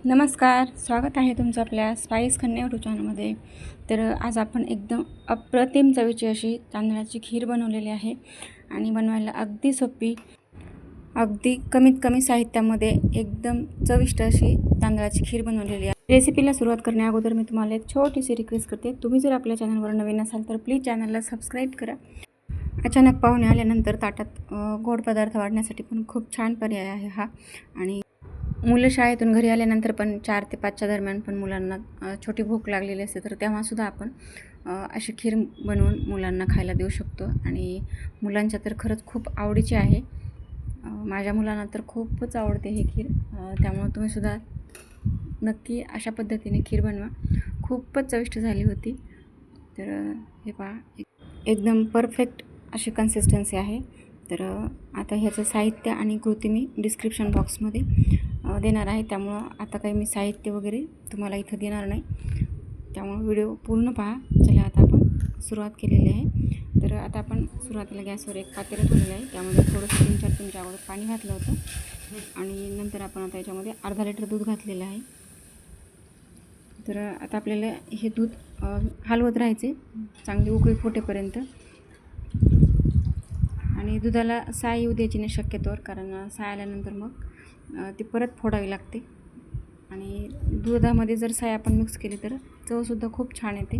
नमस्कार, स्वागत आहे तुमचं आपल्या स्पाइस कन्या यूट्यूब चॅनलमध्ये। तर आज आपण एकदम अप्रतिम चवीची अशी तांदळाची खीर बनवलेली आहे आणि बनवायला अगदी सोपी, अगदी कमीत कमी साहित्यामध्ये एकदम चविष्ट अशी तांदळाची खीर बनवलेली आहे। रेसिपीला सुरुवात करण्या अगोदर मी तुम्हाला एक छोटीशी रिक्वेस्ट करते, तुम्ही जर आपल्या चॅनलवर नवीन असाल तर प्लीज चॅनलला सबस्क्राईब करा। अचानक पाहुणे आल्यानंतर ताटात गोड पदार्थ वाढण्यासाठी पण खूप छान पर्याय आहे हा। आणि मुलं शाळेतून घरी आल्यानंतर पण 4 ते 5च्या दरम्यान पण मुलांना छोटी भूक लागलेली असते, तर तेव्हासुद्धा आपण अशी खीर बनवून मुलांना खायला देऊ शकतो। आणि मुलांच्या तर खरंच खूप आवडीची आहे, माझ्या मुलांना तर खूपच आवडते ही खीर। त्यामुळे तुम्हीसुद्धा नक्की अशा पद्धतीने खीर बनवा, खूपच चविष्ट झाली होती। तर हे पहा, एकदम परफेक्ट अशी कन्सिस्टन्सी आहे। तर आता ह्याचं साहित्य आणि कृती मी डिस्क्रिप्शन बॉक्समध्ये देणार आहे, त्यामुळं आता काही मी साहित्य वगैरे तुम्हाला इथं देणार नाही, त्यामुळे व्हिडिओ पूर्ण पहा। चला आता आपण सुरुवात केलेली आहे। तर आता आपण सुरुवातीला गॅसवर एक पातेलं ठेवलेलं आहे, त्यामध्ये थोडंसं 3-4 चमचे अगोदर पाणी घातलं होतं आणि नंतर आपण आता याच्यामध्ये अर्धा लिटर दूध घातलेलं आहे। तर आता आपल्याला हे दूध हलवत राहायचे चांगली उकळी फुटेपर्यंत। आणि दुधाला साय येऊ द्यायची नाही शक्यतोवर, कारण साय आल्यानंतर मग ती परत फोडावी लागते। आणि दुधामध्ये जर साय आपण मिक्स केली तर चवसुद्धा खूप छान येते।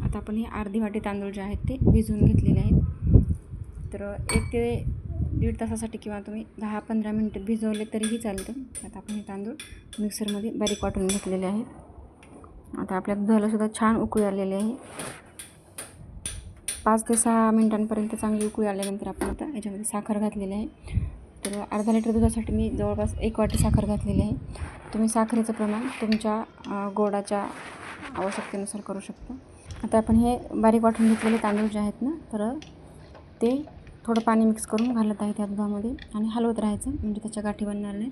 आता आपण ही अर्धी वाटी तांदूळ जे आहेत ते भिजवून घेतलेले आहेत। तर 1 ते 1.5 तासासाठी किंवा तुम्ही 10-15 मिनिटं भिजवले तरीही चालतं। आता आपण हे तांदूळ मिक्सरमध्ये बारीक वाटून घेतलेले आहेत। आता आपल्या दुधालासुद्धा छान उकळी आलेली आहे। 5 ते 6 मिनिटांपर्यंत चांगली उकळी आल्यानंतर आपण आता याच्यामध्ये साखर घातलेली आहे। तर अर्धा लिटर दुधासाठी मी जवळपास 1 वाटी साखर घातलेली आहे। तुम्ही साखरेचं प्रमाण तुमच्या गोडाच्या आवश्यकतेनुसार करू शकता। आता आपण हे बारीक वाटून घेतलेले तांदूळ जे आहेत ना, तर ते थोडं पाणी मिक्स करून घालत आहे त्या दुधामध्ये आणि हलवत राहायचं, म्हणजे त्याच्या गाठी बनणार नाहीत।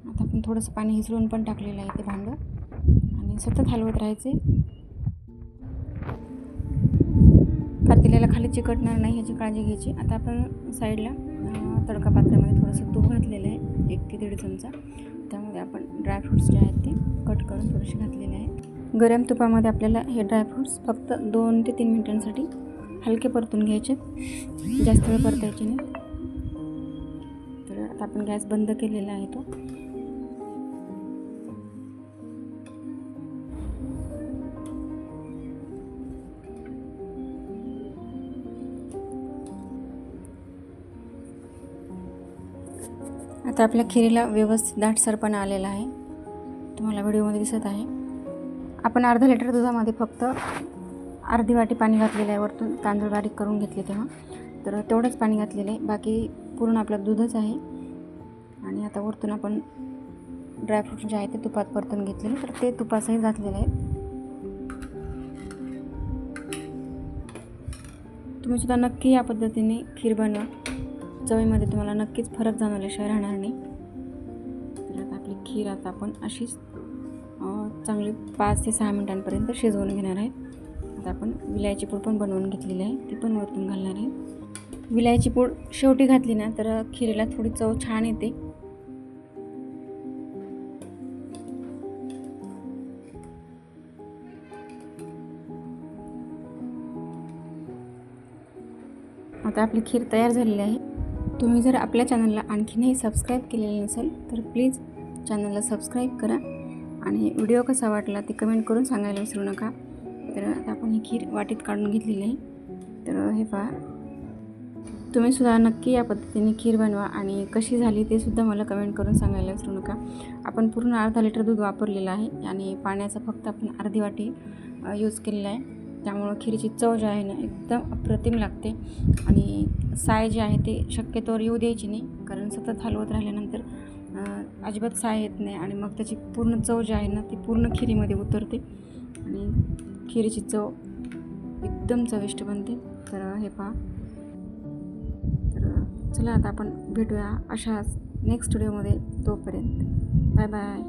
आता आपण थोडंसं पाणी हिसळून पण टाकलेलं आहे ते भांडं आणि सतत हलवत राहायचे। पातेल्याला खाली चिकटणार नाही ह्याची काळजी घ्यायची। आता आपण साईडला तडका पात्रामध्ये थोडंसं तूप घातलेलं आहे, 1 ते 1.5 चमचा। त्यामध्ये आपण ड्रायफ्रूट्स जे आहेत ते कट करून थोडेसे घातलेले आहेत। गरम तुपामध्ये आपल्याला हे ड्रायफ्रूट्स फक्त 2 ते 3 मिनिटांसाठी हलके परतून घ्यायचे, जास्त वेळ परतायचे नाही। तर आता आपण गॅस बंद केलेला आहे तो। आता आपल्या खिरीला व्यवस्थित दाटसरपणा आलेला आहे, तुम्हाला व्हिडिओमध्ये दिसत आहे। आपण अर्धा लिटर दुधामध्ये फक्त अर्धी वाटी पाणी घातलेलं आहे, वरतून तांदूळ बारीक करून घेतले तेव्हा, तर तेवढंच पाणी घातलेलं आहे, बाकी पूर्ण आपलं दूधच आहे। आणि आता वरतून आपण ड्रायफ्रूट जे आहे ते तुपात परतून घेतलेले, तर ते तुपासहित घातलेलं आहे। तुम्ही सुद्धा नक्की या पद्धतीने खीर बनवा, चवीमध्ये तुम्हाला नक्कीच फरक जाणवल्याशिवाय राहणार नाही। तर आता आपली खीर आता आपण अशीच चांगली 5 ते 6 मिनिटांपर्यंत शिजवून घेणार आहे। आता आपण विलायची पूड पण बनवून घेतलेली आहे, ती पण वरतून घालणार आहे। विलायची पूड शेवटी घातली ना तर खीरीला थोडी चव छान येते। आता आपली खीर तयार झालेली आहे। तुम्ही जर आपल्या चॅनलला आणखीनही सबस्क्राईब केलेले नसेल तर प्लीज चॅनलला सबस्क्राईब करा आणि व्हिडिओ कसा वाटला ते कमेंट करून सांगायला विसरू नका। तर आता आपण ही खीर वाटीत काढून घेतलेली आहे। तर हे पहा, तुम्ही सुद्धा नक्की या पद्धतीने खीर बनवा आणि कशी झाली ते सुद्धा मला कमेंट करून सांगायला विसरू नका। आपण पूर्ण अर्धा लिटर दूध वापरलेलं आहे आणि पाण्याचा फक्त आपण अर्धी वाटी यूज केलेला आहे, त्यामुळं खीरीची चव जी आहे ना एकदम अप्रतिम लागते। आणि साय जी आहे ते शक्यतोवर येऊ द्यायची नाही, कारण सतत हलवत राहिल्यानंतर अजिबात साय येत नाही आणि मग त्याची पूर्ण चव जी आहे ना ती पूर्ण खिरीमध्ये उतरते आणि खिरीची चव एकदम चविष्ट बनते। तर हे पहा, तर चला आता आपण भेटूया अशाच नेक्स्ट व्हिडिओमध्ये, तोपर्यंत बाय बाय।